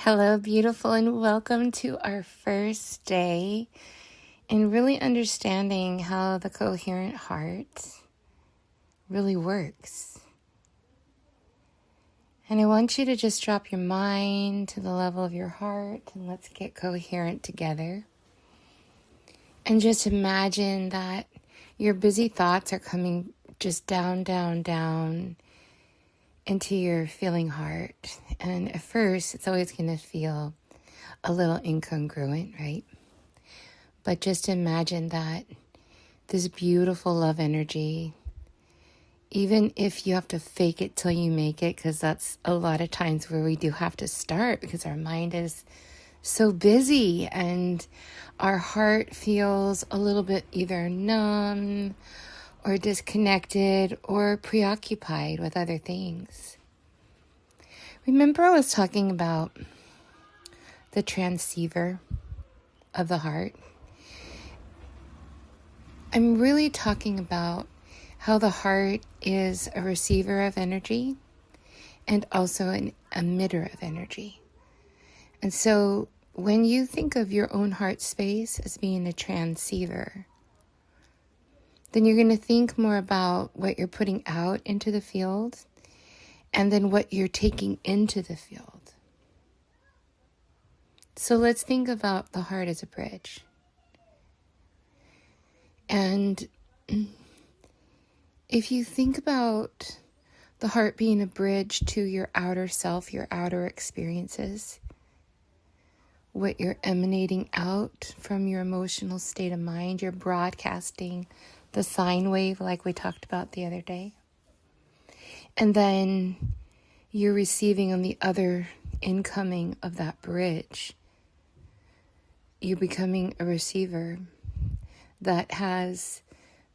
Hello, beautiful, and welcome to our first day in really understanding how the coherent heart really works. And I want you to just drop your mind to the level of your heart and let's get coherent together. And just imagine that your busy thoughts are coming just down, down, down into your feeling heart. And at first, it's always going to feel a little incongruent, right? But just imagine that this beautiful love energy, even if you have to fake it till you make it, because that's a lot of times where we do have to start because our mind is so busy and our heart feels a little bit either numb or disconnected or preoccupied with other things. Remember I was talking about the transceiver of the heart? I'm really talking about how the heart is a receiver of energy and also an emitter of energy. And so when you think of your own heart space as being a transceiver, then you're going to think more about what you're putting out into the field and then what you're taking into the field. So let's think about the heart as a bridge. And if you think about the heart being a bridge to your outer self, your outer experiences, what you're emanating out from your emotional state of mind, you're broadcasting the sine wave like we talked about the other day. And then you're receiving on the other incoming of that bridge. You're becoming a receiver that has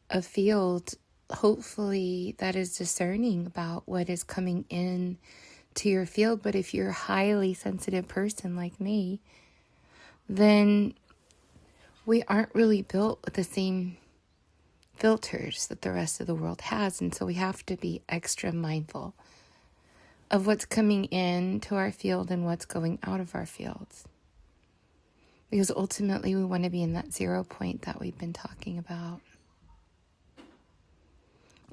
a field, hopefully, that is discerning about what is coming in to your field. But if you're a highly sensitive person like me, then we aren't really built with the same filters that the rest of the world has. And so we have to be extra mindful of what's coming in to our field and what's going out of our fields. Because ultimately we want to be in that 0 point that we've been talking about.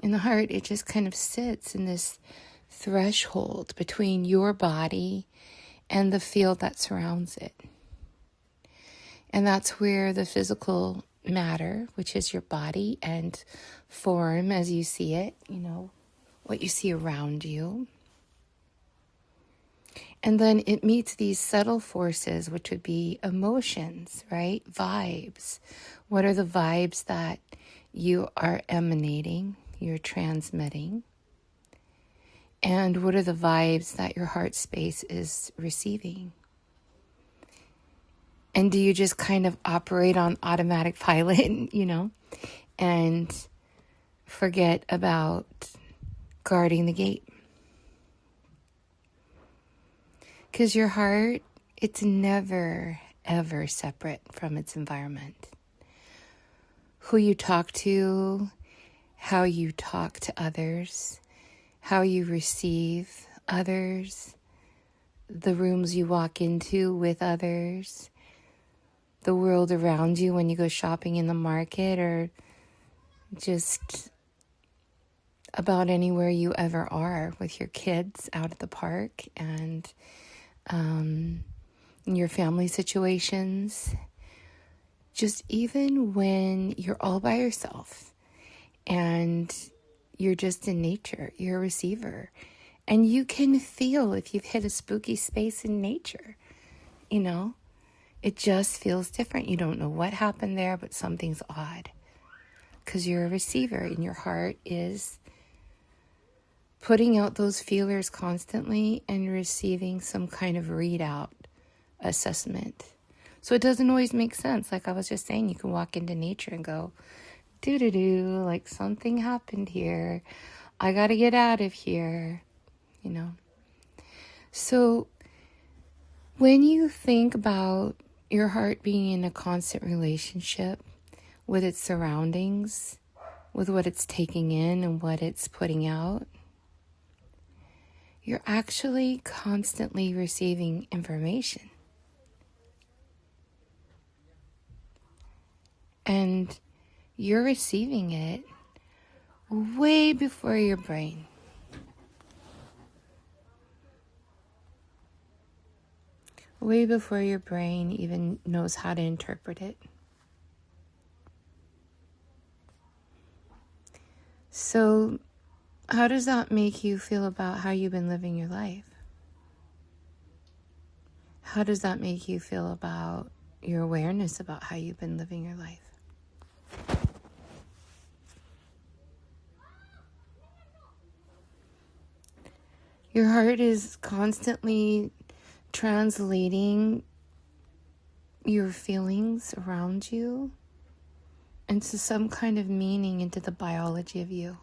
In the heart, it just kind of sits in this threshold between your body and the field that surrounds it. And that's where the physical matter, which is your body and form as you see it, what you see around you. And then it meets these subtle forces, which would be emotions, right? Vibes. What are the vibes that you are emanating, you're transmitting? And what are the vibes that your heart space is receiving? And do you just kind of operate on automatic pilot, and forget about guarding the gate? Because your heart, it's never, ever separate from its environment. Who you talk to, how you talk to others, how you receive others, the rooms you walk into with others, the world around you when you go shopping in the market, or just about anywhere you ever are with your kids out at the park, and in your family situations, just even when you're all by yourself and you're just in nature, you're a receiver, and you can feel if you've hit a spooky space in nature, it just feels different. You don't know what happened there, but something's odd because you're a receiver and your heart is putting out those feelers constantly and receiving some kind of readout assessment. So it doesn't always make sense. Like I was just saying, you can walk into nature and go, doo-doo-doo, like something happened here. I got to get out of here, So when you think about your heart being in a constant relationship with its surroundings, with what it's taking in and what it's putting out, you're actually constantly receiving information. And you're receiving it way before your brain. Way before your brain even knows how to interpret it. So, how does that make you feel about how you've been living your life? How does that make you feel about your awareness about how you've been living your life? Your heart is constantly translating your feelings around you into some kind of meaning into the biology of you.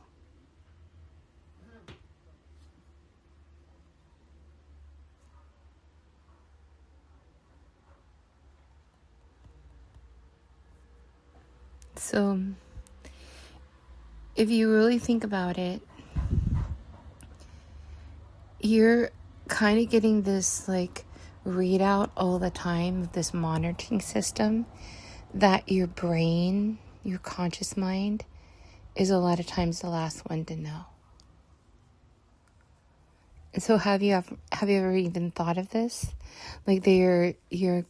So, if you really think about it, you're kind of getting this like readout all the time of this monitoring system that your brain, your conscious mind, is a lot of times the last one to know. And so have you ever even thought of this? Like you're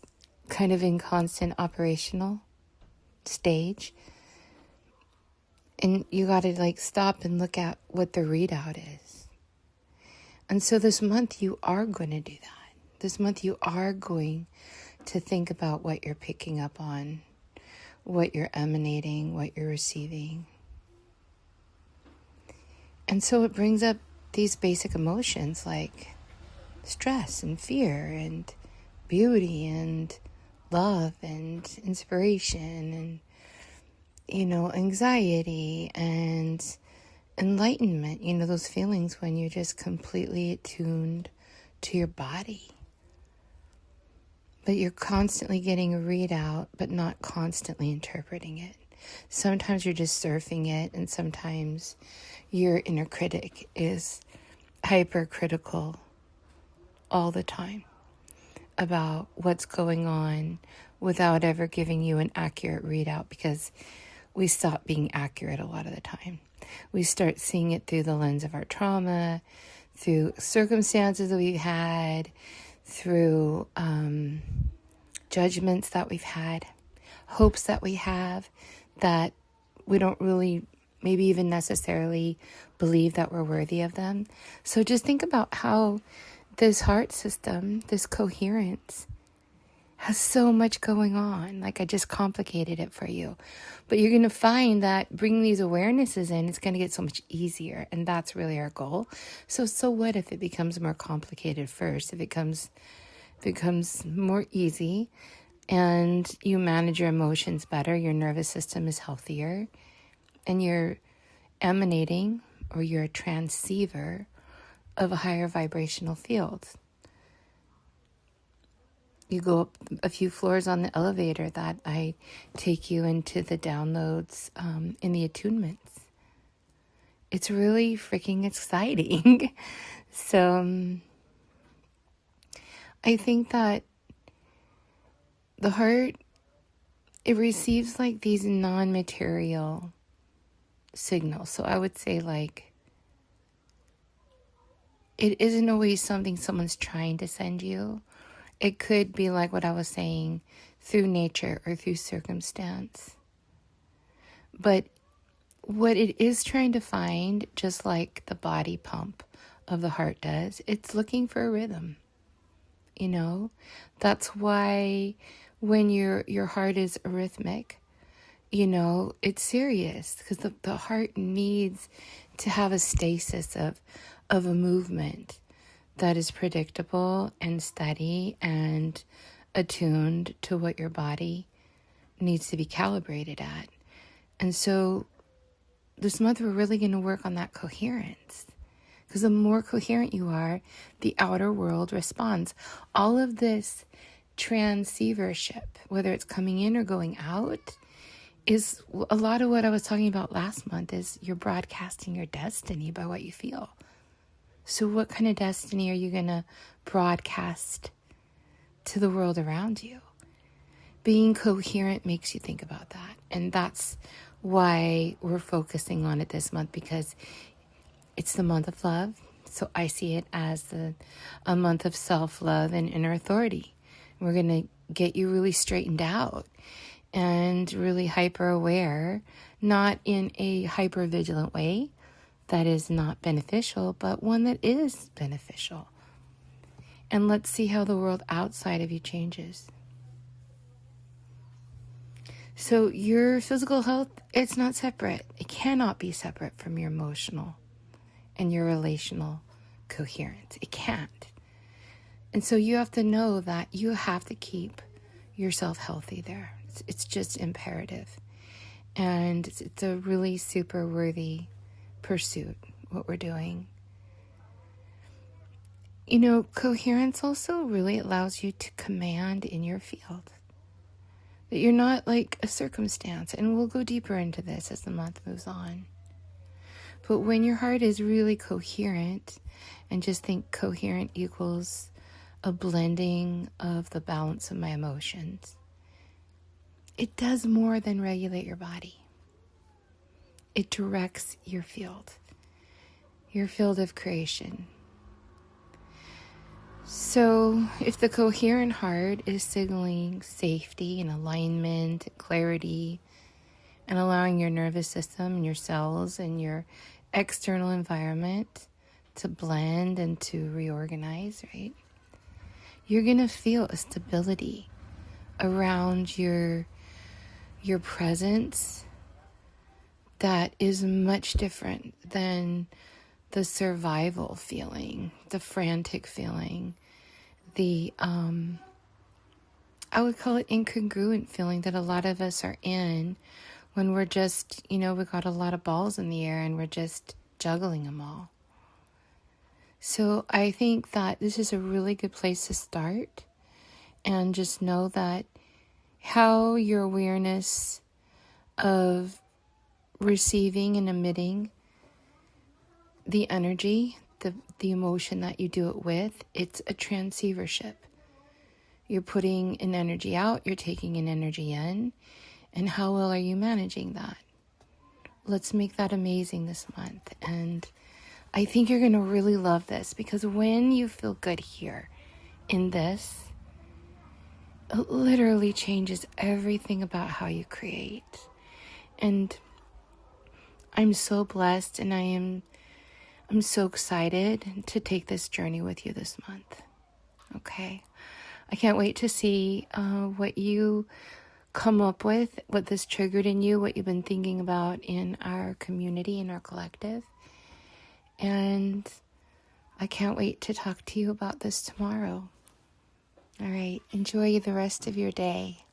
kind of in constant operational stage, and you got to like stop and look at what the readout is. And so this month you are going to do that. This month you are going to think about what you're picking up on, what you're emanating, what you're receiving. And so it brings up these basic emotions like stress and fear and beauty and love and inspiration and, anxiety and enlightenment, those feelings when you're just completely attuned to your body. But you're constantly getting a readout, but not constantly interpreting it. Sometimes you're just surfing it, and sometimes your inner critic is hypercritical all the time about what's going on without ever giving you an accurate readout, because we stop being accurate a lot of the time. We start seeing it through the lens of our trauma, through circumstances that we've had, through judgments that we've had, hopes that we have that we don't really maybe even necessarily believe that we're worthy of them. So just think about how this heart system, this coherence, has so much going on. Like I just complicated it for you. But you're going to find that bringing these awarenesses in, it's going to get so much easier. And that's really our goal. So what if it becomes more complicated first? If it becomes more easy and you manage your emotions better, your nervous system is healthier, and you're emanating, or you're a transceiver of a higher vibrational field. You go up a few floors on the elevator that I take you into the downloads in the attunements. It's really freaking exciting. So I think that the heart, it receives like these non-material signals. So I would say like, it isn't always something someone's trying to send you. It could be like what I was saying, through nature or through circumstance. But what it is trying to find, just like the body pump of the heart does, it's looking for a rhythm. That's why when your heart is arrhythmic, it's serious, because the heart needs to have a stasis of a movement that is predictable and steady and attuned to what your body needs to be calibrated at. And so this month we're really going to work on that coherence, because the more coherent you are, the outer world responds. All of this transceivership, whether it's coming in or going out, is a lot of what I was talking about last month. Is you're broadcasting your destiny by what you feel. So what kind of destiny are you going to broadcast to the world around you? Being coherent makes you think about that. And that's why we're focusing on it this month, because it's the month of love. So I see it as a month of self-love and inner authority. We're going to get you really straightened out and really hyper-aware, not in a hyper-vigilant way that is not beneficial, but one that is beneficial. And let's see how the world outside of you changes. So your physical health, it's not separate. It cannot be separate from your emotional and your relational coherence. It can't. And so you have to know that you have to keep yourself healthy there. It's just imperative. And it's a really super worthy pursuit, what we're doing. You know, coherence also really allows you to command in your field. That you're not like a circumstance. And we'll go deeper into this as the month moves on. But when your heart is really coherent, and just think coherent equals a blending of the balance of my emotions, it does more than regulate your body. It directs your field of creation. So if the coherent heart is signaling safety and alignment, clarity, and allowing your nervous system and your cells and your external environment to blend and to reorganize, right? You're going to feel a stability around your presence that is much different than the survival feeling, the frantic feeling, the, I would call it incongruent feeling that a lot of us are in when we're just, we got a lot of balls in the air and we're just juggling them all. So I think that this is a really good place to start, and just know that how your awareness of receiving and emitting the energy, the emotion that you do it with, it's a transceivership. You're putting an energy out, you're taking an energy in, and how well are you managing that? Let's make that amazing this month. And I think you're going to really love this, because when you feel good here in this, it literally changes everything about how you create. And I'm so blessed, and I'm so excited to take this journey with you this month. Okay. I can't wait to see what you come up with, what this triggered in you, what you've been thinking about in our community, in our collective. And I can't wait to talk to you about this tomorrow. All right. Enjoy the rest of your day.